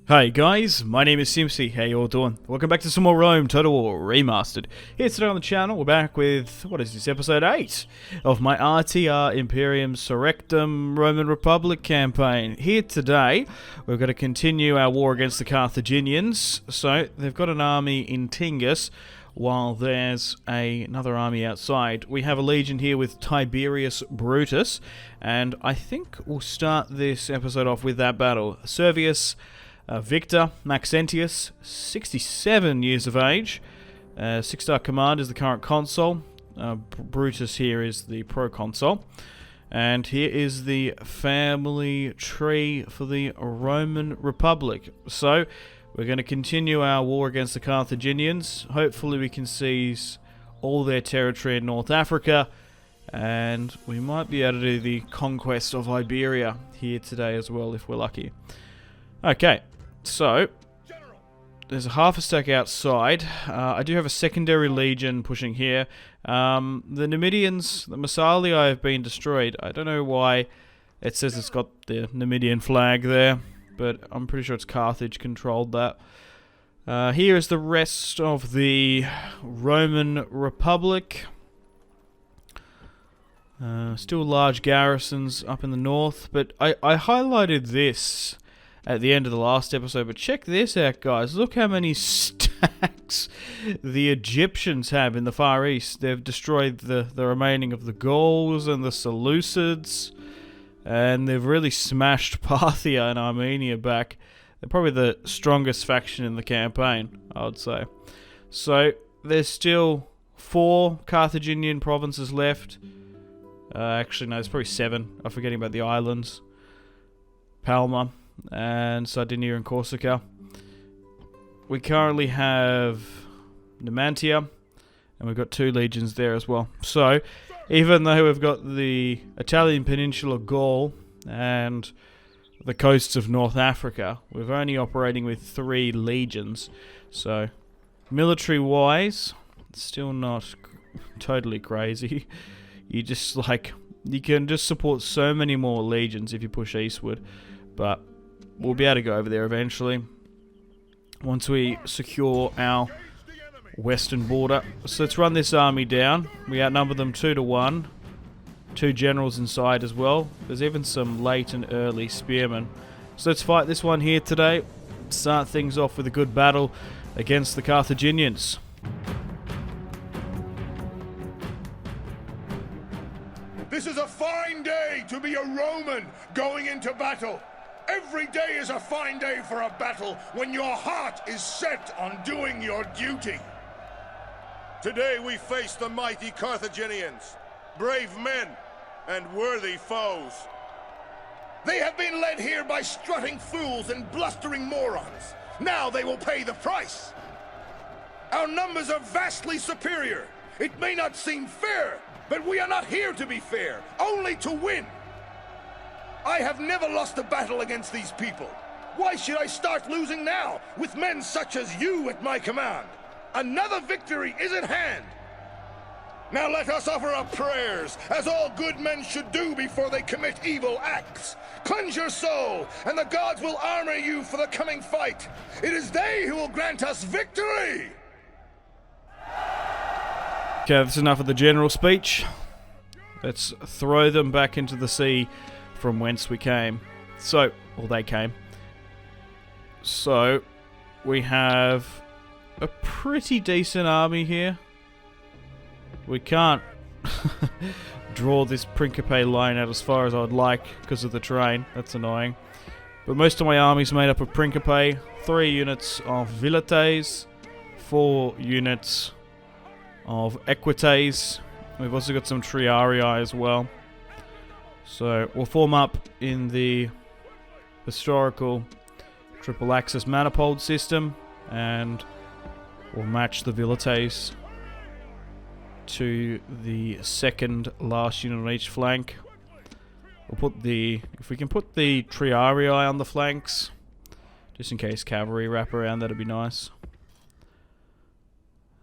Hey guys, my name is Simpzy. How you all doing? Welcome back to some more Rome Total War Remastered. Here today on the channel, we're back with, what is this, episode 8 of my RTR Imperium Surrectum Roman Republic campaign. Here today, we're going to continue our war against the Carthaginians. So, they've got an army in Tingus, while there's another army outside. We have a legion here with Tiberius Brutus, and I think we'll start this episode off with that battle. Servius Victor Maxentius, 67 years of age, 6-star command is the current consul. Brutus here is the proconsul. And here is the family tree for the Roman Republic. So, we're going to continue our war against the Carthaginians. Hopefully we can seize all their territory in North Africa. And we might be able to do the conquest of Iberia here today as well, if we're lucky. Okay. So, there's a half a stack outside. I do have a secondary legion pushing here. The Numidians, the Massalia have been destroyed. I don't know why it says it's got the Numidian flag there, but I'm pretty sure it's Carthage controlled that. Here is the rest of the Roman Republic. Still large garrisons up in the north, but I highlighted this at the end of the last episode, but check this out, guys. Look how many stacks the Egyptians have in the Far East. They've destroyed the remaining of the Gauls and the Seleucids, and they've really smashed Parthia and Armenia back. They're probably the strongest faction in the campaign, I would say. So, there's still 4 Carthaginian provinces left. Actually, no, there's probably 7. I'm forgetting about the islands. Palma and Sardinia and Corsica. We currently have Numantia, and we've got 2 legions there as well. So, even though we've got the Italian Peninsula Gaul and the coasts of North Africa, we're only operating with 3 legions. So, military-wise, it's still not totally crazy. You can just support so many more legions if you push eastward, but we'll be able to go over there eventually once we secure our western border. So let's run this army down. We outnumber them 2-1. 2 generals inside as well. There's even some late and early spearmen. So let's fight this one here today. Start things off with a good battle against the Carthaginians. This is a fine day to be a Roman going into battle. Every day is a fine day for a battle when your heart is set on doing your duty. Today we face the mighty Carthaginians, brave men and worthy foes. They have been led here by strutting fools and blustering morons. Now they will pay the price. Our numbers are vastly superior. It may not seem fair, but we are not here to be fair, only to win. I have never lost a battle against these people. Why should I start losing now, with men such as you at my command? Another victory is at hand. Now let us offer up prayers, as all good men should do before they commit evil acts. Cleanse your soul, and the gods will armor you for the coming fight. It is they who will grant us victory! Okay, that's enough of the general speech. Let's throw them back into the sea from whence we came. So, or they came. So, we have a pretty decent army here. We can't draw this Principe line out as far as I would like because of the terrain. That's annoying. But most of my army's made up of Principe, 3 units of Vilites, 4 units of Equites. We've also got some Triarii as well. So we'll form up in the historical triple axis manifold system, and we'll match the Vilites to the second last unit on each flank. We'll put if we can put the Triarii on the flanks, just in case cavalry wrap around, that'd be nice.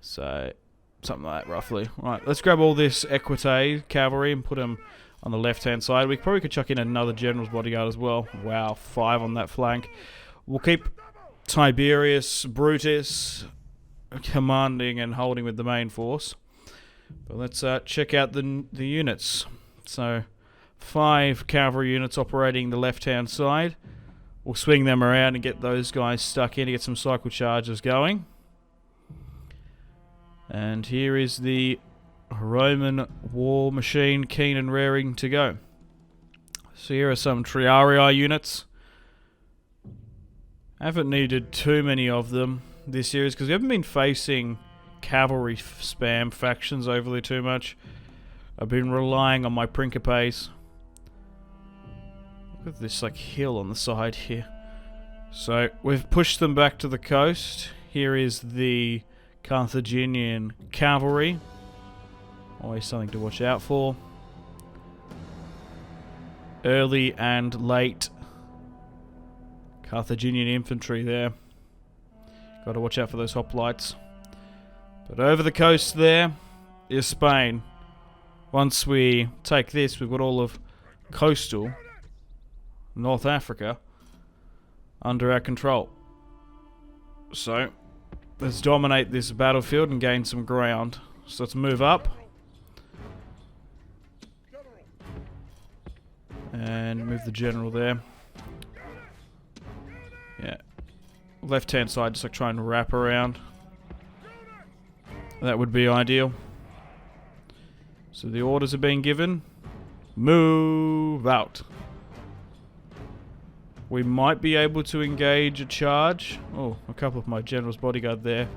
So something like that, roughly. Right, let's grab all this Equite cavalry and put them on the left-hand side. We probably could chuck in another general's bodyguard as well. Wow, 5 on that flank. We'll keep Tiberius Brutus commanding and holding with the main force. But let's check out the units. So 5 cavalry units operating the left-hand side. We'll swing them around and get those guys stuck in to get some cycle charges going. And here is the Roman war machine, keen and raring to go. So here are some Triarii units. I haven't needed too many of them this series because we haven't been facing cavalry spam factions overly too much. I've been relying on my Principes. Look at this like hill on the side here. So we've pushed them back to the coast. Here is the Carthaginian cavalry. Always something to watch out for. Early and late Carthaginian infantry there. Got to watch out for those hoplites. But over the coast there is Spain. Once we take this, we've got all of coastal North Africa under our control. So let's dominate this battlefield and gain some ground. So let's move up. And move the general there. Yeah. Left hand side, just like try and wrap around. That would be ideal. So the orders are being given. Move out. We might be able to engage a charge. Oh, a couple of my general's bodyguard there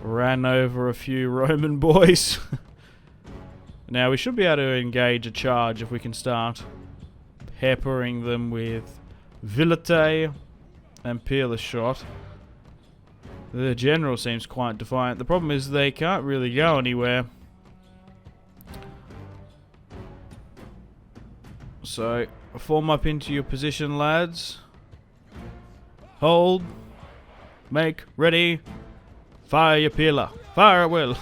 ran over a few Roman boys. Now we should be able to engage a charge if we can start peppering them with Vilite and Peerless Shot. The general seems quite defiant. The problem is they can't really go anywhere. So, form up into your position, lads. Hold. Make. Ready. Fire your peeler. Fire at will.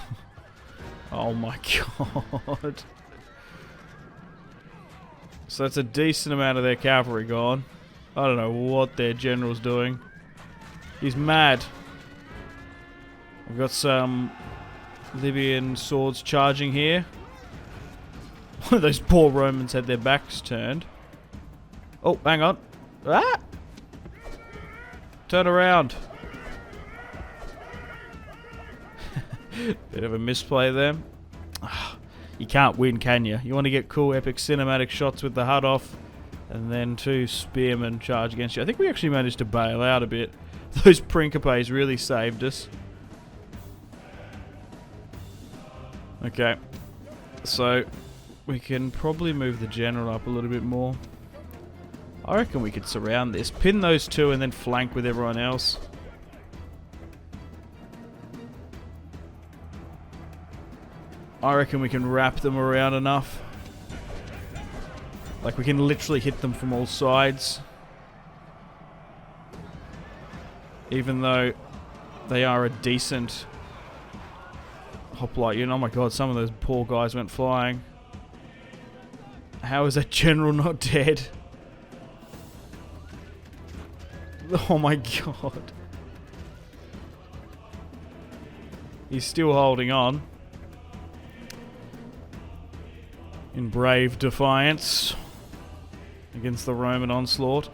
Oh my god. So that's a decent amount of their cavalry gone. I don't know what their general's doing. He's mad. We've got some Libyan swords charging here. One of those poor Romans had their backs turned. Oh, hang on. Ah! Turn around. Bit of a misplay there. You can't win, can you? You want to get cool, epic cinematic shots with the HUD off, and then 2 spearmen charge against you. I think we actually managed to bail out a bit. Those Principes really saved us. Okay. So, we can probably move the general up a little bit more. I reckon we could surround this. Pin those 2 and then flank with everyone else. I reckon we can wrap them around enough. Like we can literally hit them from all sides. Even though they are a decent hoplite unit. Oh my god, some of those poor guys went flying. How is that general not dead? Oh my god. He's still holding on. In brave defiance against the Roman onslaught.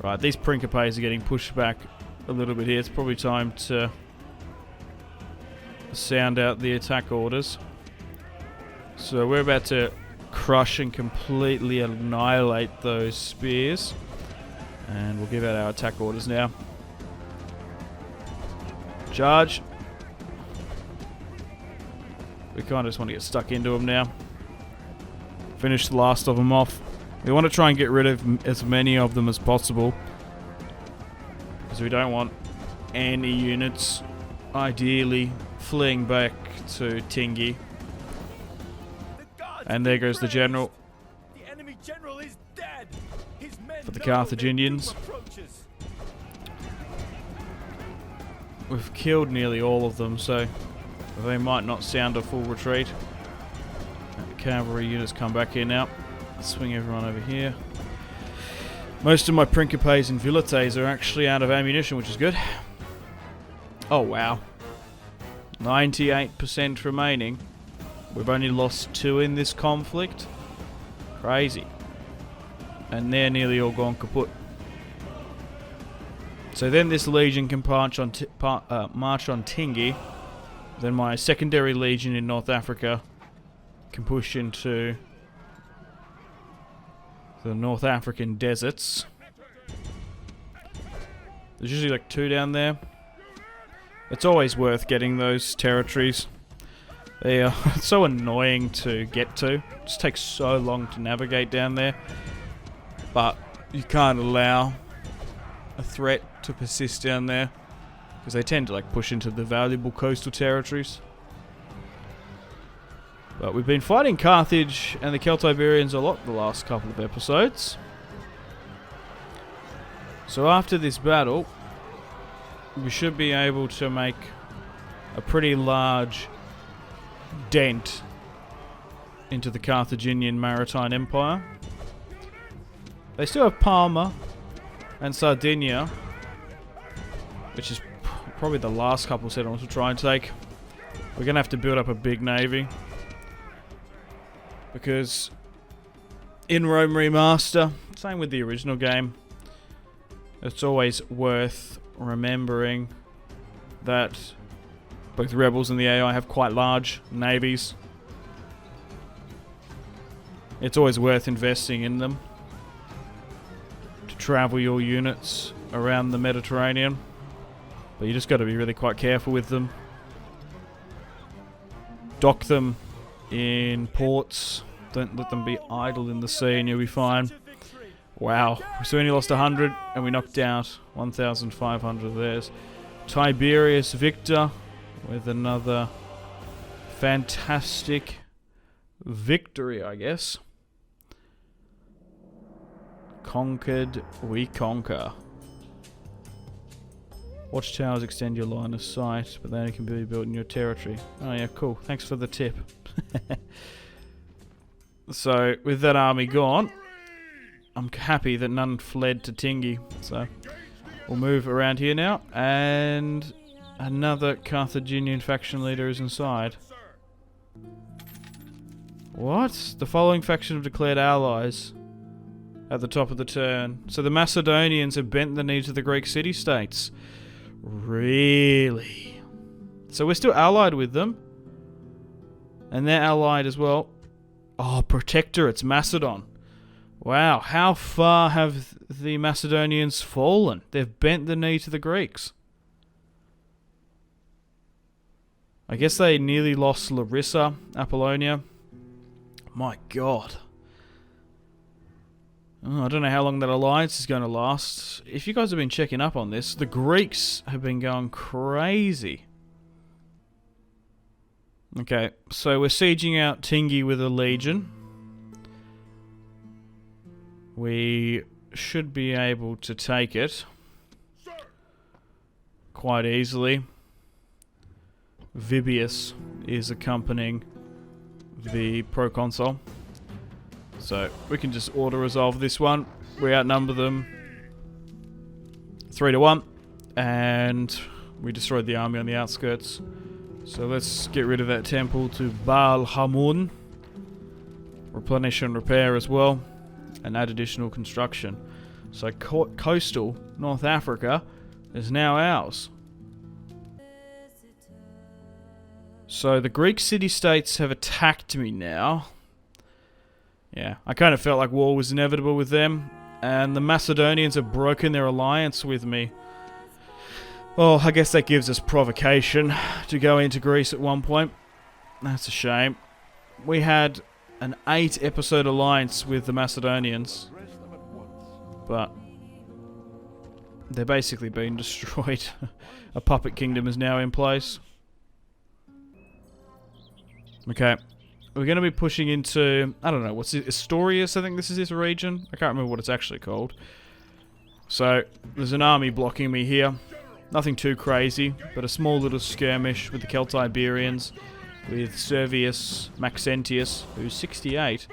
Right, these Principes are getting pushed back a little bit here. It's probably time to sound out the attack orders. So we're about to crush and completely annihilate those spears. And we'll give out our attack orders now. Charge. We kind of just want to get stuck into them now. Finish the last of them off. We want to try and get rid of as many of them as possible, because we don't want any units ideally fleeing back to Tingi. And there goes the general. The enemy general is dead. His men For the Carthaginians. We've killed nearly all of them, so they might not sound a full retreat. Cavalry units come back here now. Swing everyone over here. Most of my Principes and Vilites are actually out of ammunition, which is good. Oh, wow. 98% remaining. We've only lost 2 in this conflict. Crazy. And they're nearly all gone kaput. So then this legion can march on Tingi. Then my secondary legion in North Africa can push into the North African deserts. There's usually like 2 down there. It's always worth getting those territories. They are so annoying to get to. It just takes so long to navigate down there. But you can't allow a threat to persist down there, because they tend to like push into the valuable coastal territories. But we've been fighting Carthage and the Iberians a lot the last couple of episodes. So after this battle, we should be able to make a pretty large dent into the Carthaginian maritime empire. They still have Palma and Sardinia, which is probably the last couple of settlements we'll try and take. We're going to have to build up a big navy, because in Rome Remaster, same with the original game, it's always worth remembering that both rebels and the AI have quite large navies. It's always worth investing in them to travel your units around the Mediterranean, but you just got to be really quite careful with them. Dock them in ports, don't let them be idle in the sea, and you'll be fine. Wow, so we only lost 100 and we knocked out 1,500 of theirs. Tiberius Victor with another fantastic victory, I guess. Conquered, we conquer. Watchtowers extend your line of sight, but they only can be built in your territory. Oh yeah, cool. Thanks for the tip. So, with that army gone, I'm happy that none fled to Tingi. So, we'll move around here now, and another Carthaginian faction leader is inside. What? The following faction have declared allies at the top of the turn. So the Macedonians have bent the knee to the Greek city-states. Really? So we're still allied with them, and they're allied as well. Oh, protectorates, Macedon. Wow, how far have the Macedonians fallen? They've bent the knee to the Greeks. I guess they nearly lost Larissa, Apollonia. My god. Oh, I don't know how long that alliance is going to last. If you guys have been checking up on this, the Greeks have been going crazy. Okay, so we're sieging out Tingi with a legion. We should be able to take it quite easily. Vibius is accompanying the proconsul, so we can just auto-resolve this one. We outnumber them 3-1, and we destroyed the army on the outskirts. So let's get rid of that temple to Baal Hamun, replenish and repair as well, and add additional construction. So coastal North Africa is now ours. So the Greek city-states have attacked me now. Yeah, I kind of felt like war was inevitable with them, and the Macedonians have broken their alliance with me. Well, I guess that gives us provocation to go into Greece at one point. That's a shame. We had an 8-episode alliance with the Macedonians, but they're basically been destroyed. A puppet kingdom is now in place. Okay, we're going to be pushing into, I don't know, what's it, Astorius, I think this is this region. I can't remember what it's actually called. So, there's an army blocking me here. Nothing too crazy, but a small little skirmish with the Iberians, with Servius Maxentius, who's 68.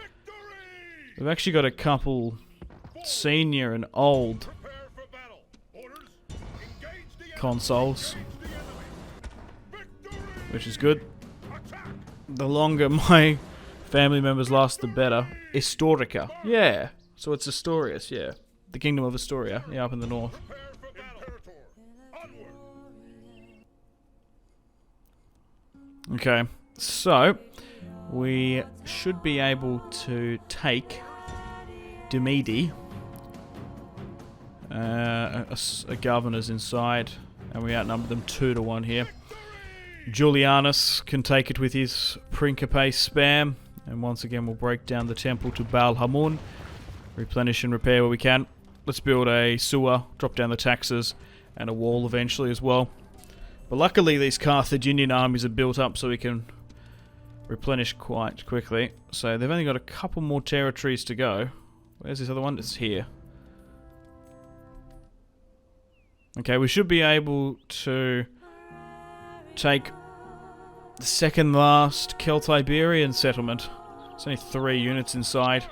We've actually got a couple senior and old Prepare for battle. Orders. Engage the enemy. consoles, Engage the enemy. Victory. which is good. Attack. The longer my family members last, the better. Historica. Yeah. So it's Astorius, yeah. The Kingdom of Astoria, yeah, up in the north. Prepare for battle. Imperator. Onward. Okay, so we should be able to take Demidi. A governor's inside, and we outnumber them 2-1 here. Julianus can take it with his Principe spam, and once again we'll break down the temple to Baal Hamun, replenish and repair where we can. Let's build a sewer, drop down the taxes, and a wall eventually as well. But luckily these Carthaginian armies are built up so we can replenish quite quickly. So they've only got a couple more territories to go. Where's this other one? It's here. Okay, we should be able to take the second last Iberian settlement. It's only 3 units inside.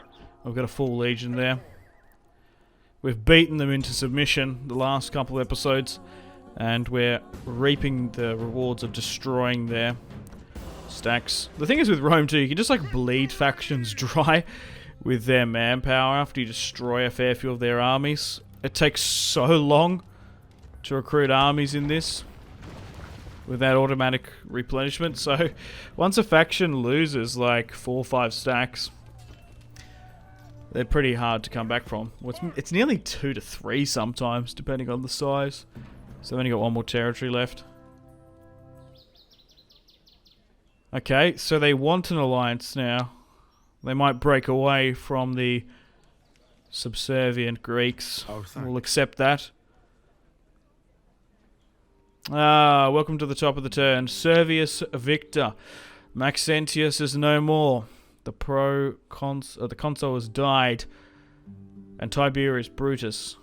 We've got a full legion there. We've beaten them into submission the last couple of episodes, and we're reaping the rewards of destroying their stacks. The thing is with Rome too, you can just like bleed factions dry with their manpower after you destroy a fair few of their armies. It takes so long to recruit armies in this with that automatic replenishment. So once a faction loses like 4 or 5 stacks, they're pretty hard to come back from. Well, it's nearly 2 to 3 sometimes, depending on the size. So I've only got 1 more territory left. Okay, so they want an alliance now. They might break away from the subservient Greeks. We'll accept that. Welcome to the top of the turn. Servius Victor. Maxentius is no more. The consul has died. And Tiberius Brutus,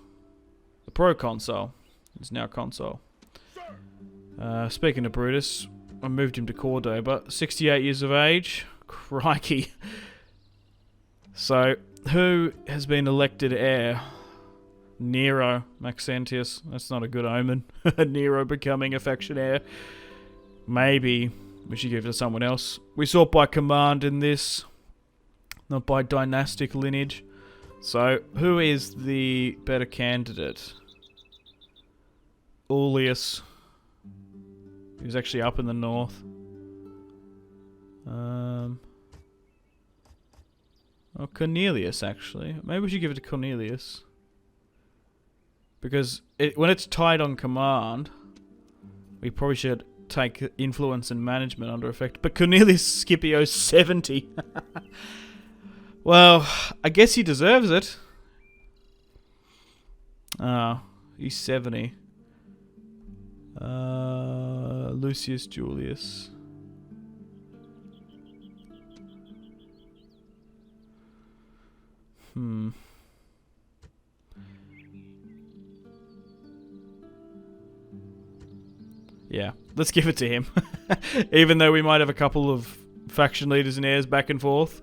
the proconsul, is now consul. Speaking of Brutus, I moved him to Cordoba. 68 years of age. Crikey. So, who has been elected heir? Nero, Maxentius. That's not a good omen. Nero becoming a faction heir. Maybe we should give it to someone else. We sort by command in this, not by dynastic lineage. So, who is the better candidate? Ullius, who's actually up in the north. Oh, Cornelius, actually. Maybe we should give it to Cornelius. Because when it's tied on command, we probably should take influence and management under effect. But Cornelius Scipio's 70. Well, I guess he deserves it. He's 70. Lucius Julius. Yeah, let's give it to him. Even though we might have a couple of faction leaders and heirs back and forth.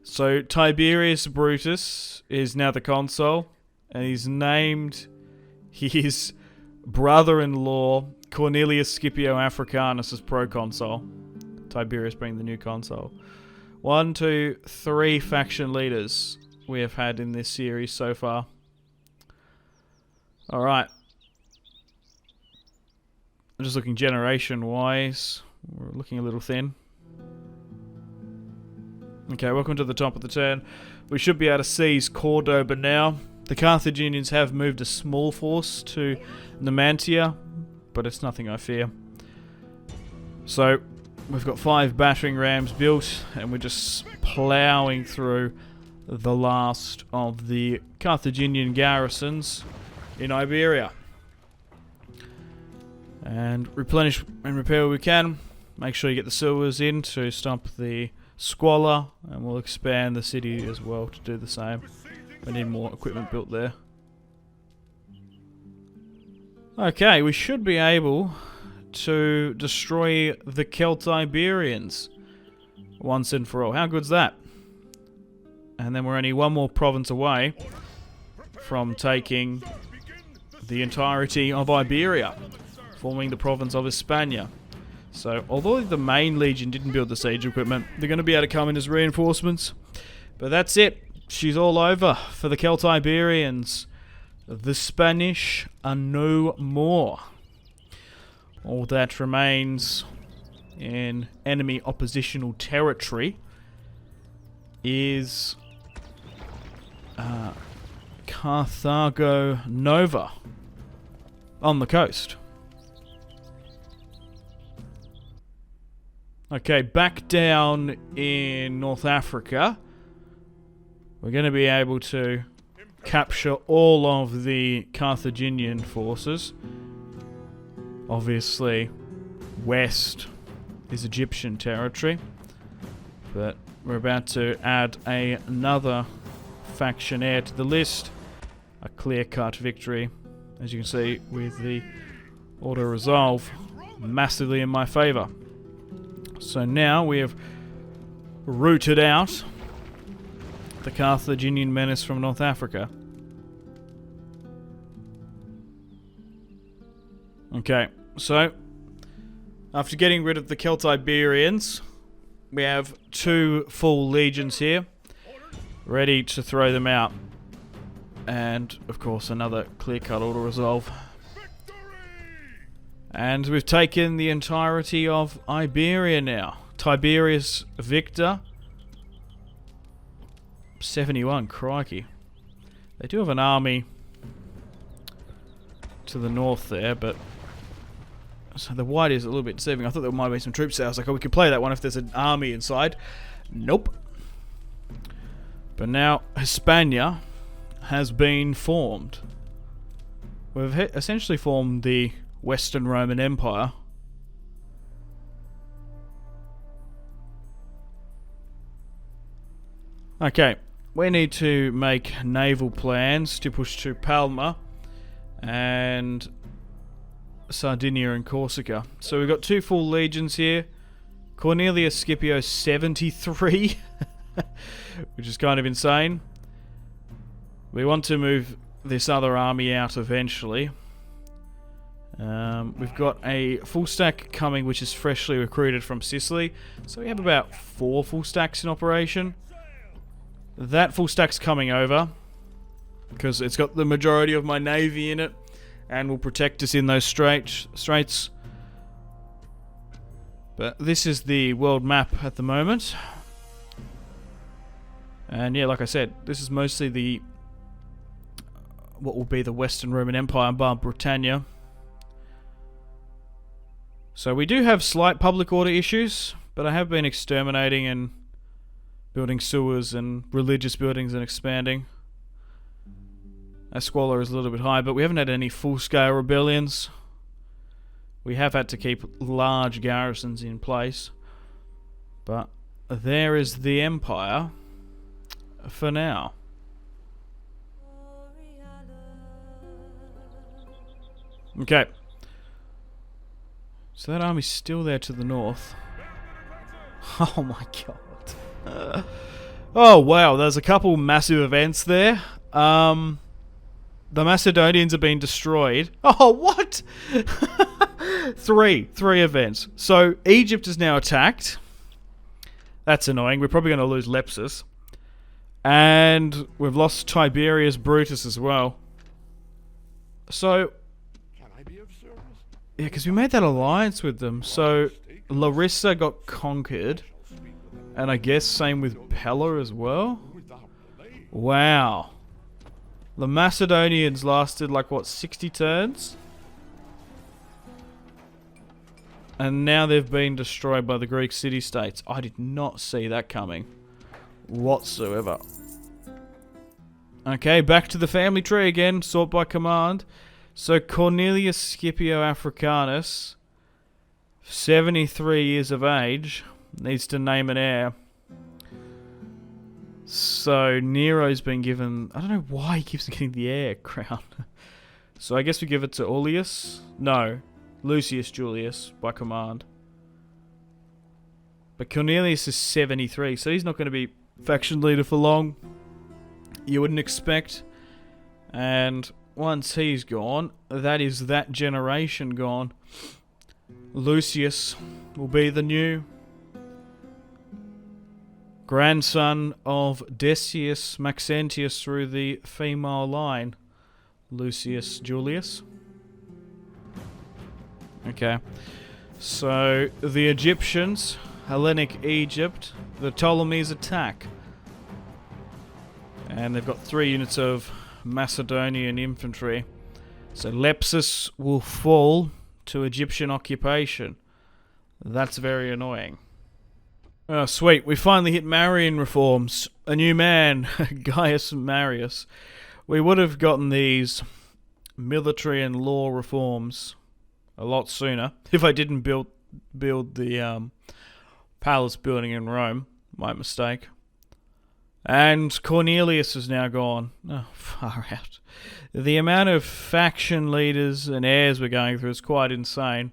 So, Tiberius Brutus is now the consul, and he's named his brother-in-law, Cornelius Scipio Africanus, as proconsul. Tiberius being the new consul. 1, 2, 3 faction leaders we have had in this series so far. Alright. I'm just looking generation-wise. We're looking a little thin. Okay, welcome to the top of the turn. We should be able to seize Cordoba now. The Carthaginians have moved a small force to Numantia, but it's nothing I fear. So, we've got 5 battering rams built, and we're just ploughing through the last of the Carthaginian garrisons in Iberia. And replenish and repair what we can. Make sure you get the sewers in to stop the squalor, and we'll expand the city as well to do the same. We need more equipment built there. Okay, we should be able to destroy the Iberians once and for all. How good's that? And then we're only one more province away from taking the entirety of Iberia, forming the province of Hispania. So, although the main legion didn't build the siege equipment, they're going to be able to come in as reinforcements. But that's it. She's all over for the Iberians. The Spanish are no more. All that remains in enemy oppositional territory is Carthago Nova on the coast. Okay, back down in North Africa, we're going to be able to capture all of the Carthaginian forces. Obviously, west is Egyptian territory, but we're about to add another faction heir to the list. A clear-cut victory, as you can see, with the auto-resolve massively in my favour. So now we have rooted out the Carthaginian menace from North Africa. Okay, so after getting rid of the Iberians, we have 2 full legions here, ready to throw them out. And, of course, another clear-cut auto-resolve. And we've taken the entirety of Iberia now. Tiberius Victor. 71, crikey. They do have an army to the north there, but... So the white is a little bit deceiving. I thought there might be some troops there. I was like, oh, we could play that one if there's an army inside. Nope. But now, Hispania has been formed. We've essentially formed the Western Roman Empire. Okay, we need to make naval plans to push to Palma and Sardinia and Corsica. So we've got 2 full legions here. Cornelius Scipio 73, which is kind of insane. We want to move this other army out eventually. We've got a full stack coming, which is freshly recruited from Sicily. So we have about 4 full stacks in operation. That full stack's coming over because it's got the majority of my navy in it and will protect us in those straits. But this is the world map at the moment. And yeah, like I said, this is mostly the what will be the Western Roman Empire, bar Britannia. So we do have slight public order issues, but I have been exterminating and building sewers and religious buildings and expanding. Our squalor is a little bit high, but we haven't had any full-scale rebellions. We have had to keep large garrisons in place. But there is the empire for now. Okay. So that army's still there to the north. Oh my god. Oh wow, there's a couple massive events there. The Macedonians have been destroyed. Oh, what? Three events. So Egypt is now attacked. That's annoying. We're probably going to lose Lepsus. And we've lost Tiberius Brutus as well. So... yeah, because we made that alliance with them. So Larissa got conquered. And I guess same with Pella as well. Wow. The Macedonians lasted like, what, 60 turns? And now they've been destroyed by the Greek city-states. I did not see that coming whatsoever. Okay, back to the family tree again, sort by command. So Cornelius Scipio Africanus, 73 years of age, needs to name an heir. So Nero's been given... I don't know why he keeps getting the heir crown. So I guess we give it to Ullius? No, Lucius Julius by command. But Cornelius is 73, so he's not going to be faction leader for long. You wouldn't expect. And once he's gone, that is that generation gone. Lucius will be the new grandson of Decius Maxentius through the female line. Lucius Julius. Okay. So, the Egyptians, Hellenic Egypt, the Ptolemies attack. And they've got 3 units of Macedonian infantry. So, Lepsus will fall to Egyptian occupation. That's very annoying. Oh, sweet. We finally hit Marian reforms. A new man, Gaius Marius. We would have gotten these military and law reforms a lot sooner if I didn't build the palace building in Rome. My mistake. And Cornelius is now gone. Oh, far out. The amount of faction leaders and heirs we're going through is quite insane.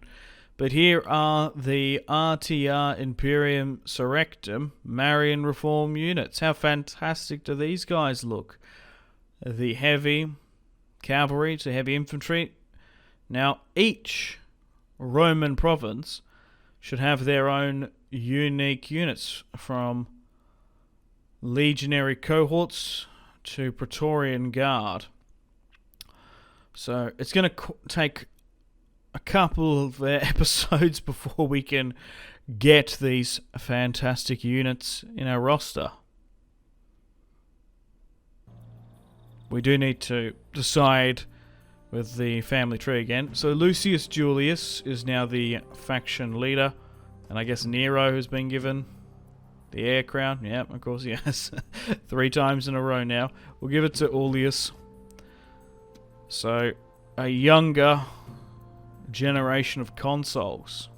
But here are the RTR Imperium Surrectum Marian reform units. How fantastic do these guys look? The heavy cavalry to heavy infantry. Now, each Roman province should have their own unique units, from legionary cohorts to Praetorian Guard. So it's going to take a couple of episodes before we can get these fantastic units in our roster. We do need to decide with the family tree again. So Lucius Julius is now the faction leader, and I guess Nero has been given the heir crown. Yeah, of course he has. 3 times in a row now. We'll give it to Aulus. So, a younger generation of consuls.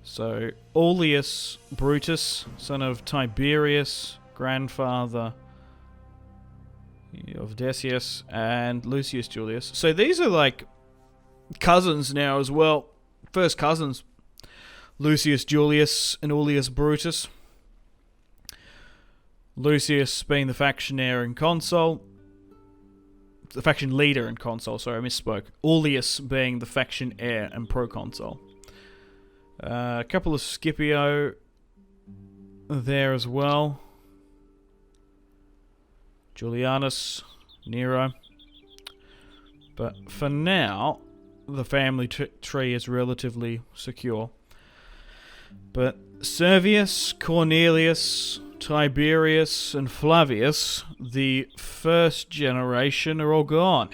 So, Aulus Brutus, son of Tiberius, grandfather of Decius, and Lucius Julius. So these are like cousins now as well. First cousins. Lucius Julius and Aulus Brutus. Lucius being the faction heir and consul. The faction leader and consul, sorry, I misspoke. Aulus being the faction heir and proconsul. A couple of Scipio there as well. Julianus, Nero. But for now, the family tree is relatively secure. But Servius, Cornelius, Tiberius, and Flavius, the first generation, are all gone.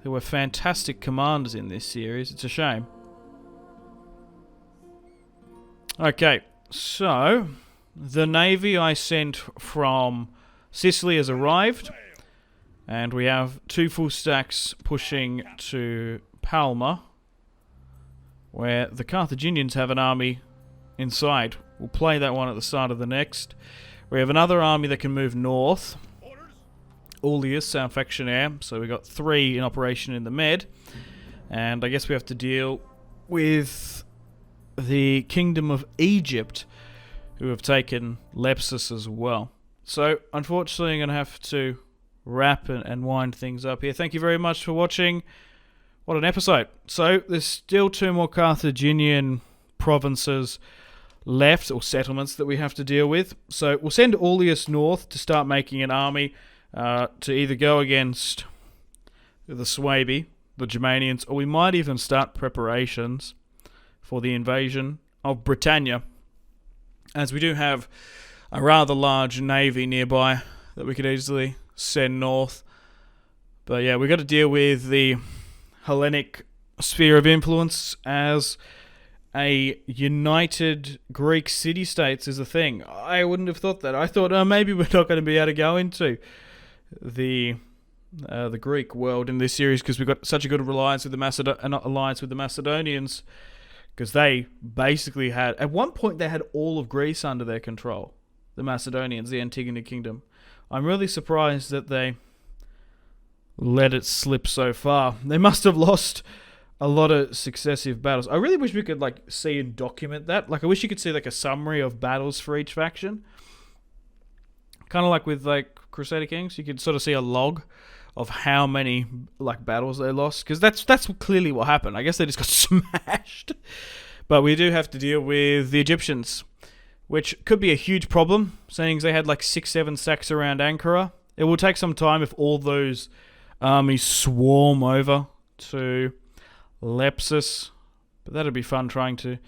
They were fantastic commanders in this series. It's a shame. Okay, so the navy I sent from Sicily has arrived, and we have 2 full stacks pushing to Palma, where the Carthaginians have an army inside. We'll play that one at the start of the next. We have another army that can move north. Aulus, our faction heir. So we got 3 in operation in the Med. And I guess we have to deal with the Kingdom of Egypt, who have taken Lepsus as well. So, unfortunately, I'm going to have to wrap and wind things up here. Thank you very much for watching. What an episode. So, there's still 2 more Carthaginian provinces left, or settlements, that we have to deal with. So, we'll send Aulus north to start making an army to either go against the Suebi, the Germanians, or we might even start preparations for the invasion of Britannia, as we do have a rather large navy nearby that we could easily send north. But yeah, we've got to deal with the Hellenic sphere of influence, as a united Greek city-states is a thing. I wouldn't have thought that. I thought, maybe we're not going to be able to go into the Greek world in this series because we've got such a good alliance with the Macedonians, because they basically had, at one point they had all of Greece under their control. The Macedonians, the Antigone Kingdom. I'm really surprised that they let it slip so far. They must have lost a lot of successive battles. I really wish we could see and document that. I wish you could see a summary of battles for each faction. Kind of like with like Crusader Kings, you could sort of see a log of how many like battles they lost, because that's clearly what happened. I guess they just got smashed. But we do have to deal with the Egyptians, which could be a huge problem, seeing they had like 6-7 stacks around Ankara. It will take some time if all those armies swarm over to Lepsus, but that'd be fun trying to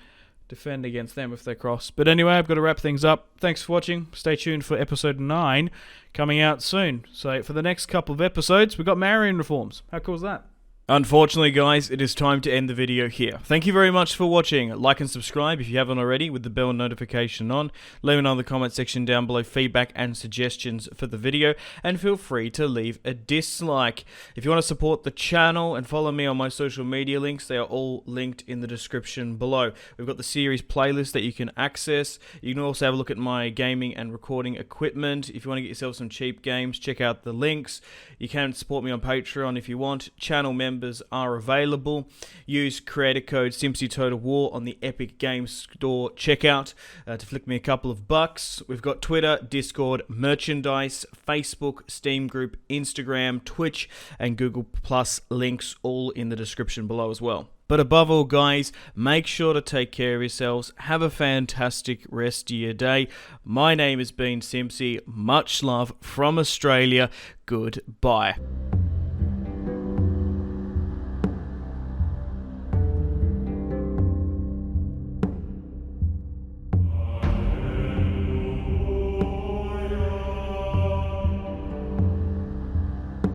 defend against them if they cross. But anyway, I've got to wrap things up. Thanks for watching. Stay tuned for episode 9 coming out soon. So for the next couple of episodes, we've got Marian reforms. How cool is that? Unfortunately, guys, it is time to end the video here. Thank you very much for watching. Like and subscribe if you haven't already with the bell notification on. Let me know in the comment section down below feedback and suggestions for the video. And feel free to leave a dislike. If you want to support the channel and follow me on my social media links, they are all linked in the description below. We've got the series playlist that you can access. You can also have a look at my gaming and recording equipment. If you want to get yourself some cheap games, check out the links. You can support me on Patreon if you want. Channel members are available. Use creator code SimpzyTotalWar on the Epic Games Store checkout to flick me a couple of bucks. We've got Twitter, Discord, merchandise, Facebook, Steam group, Instagram, Twitch, and Google Plus links all in the description below as well. But above all, guys, make sure to take care of yourselves. Have a fantastic rest of your day. My name has been Simpzy. Much love from Australia. Goodbye.